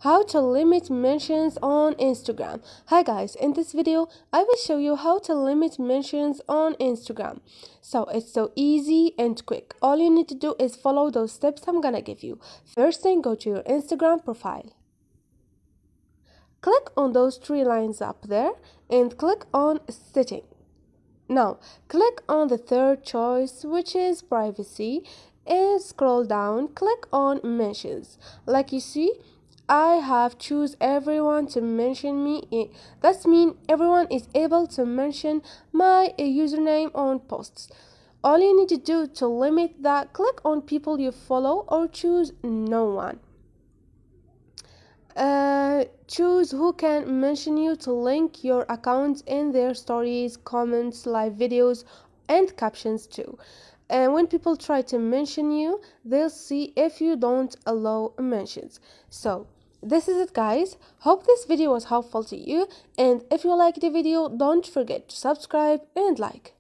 How to limit mentions on Instagram. Hi guys, in this video I will show you how to limit mentions on Instagram. So it's so easy and quick. All you need to do is follow those steps I'm gonna give you. First thing, go to your Instagram profile. Click on those three lines up there and click on setting. Now click on the third choice, which is privacy, and scroll down, click on mentions. Like you see, I have choose everyone to mention me. That means everyone is able to mention my username on posts. All you need to do to limit that, click on people you follow or choose no one. Choose who can mention you to link your account in their stories, comments, live videos, and captions too. And when people try to mention you, they'll see if you don't allow mentions. So this is it guys. Hope this video was helpful to you, and if you liked the video, don't forget to subscribe and like.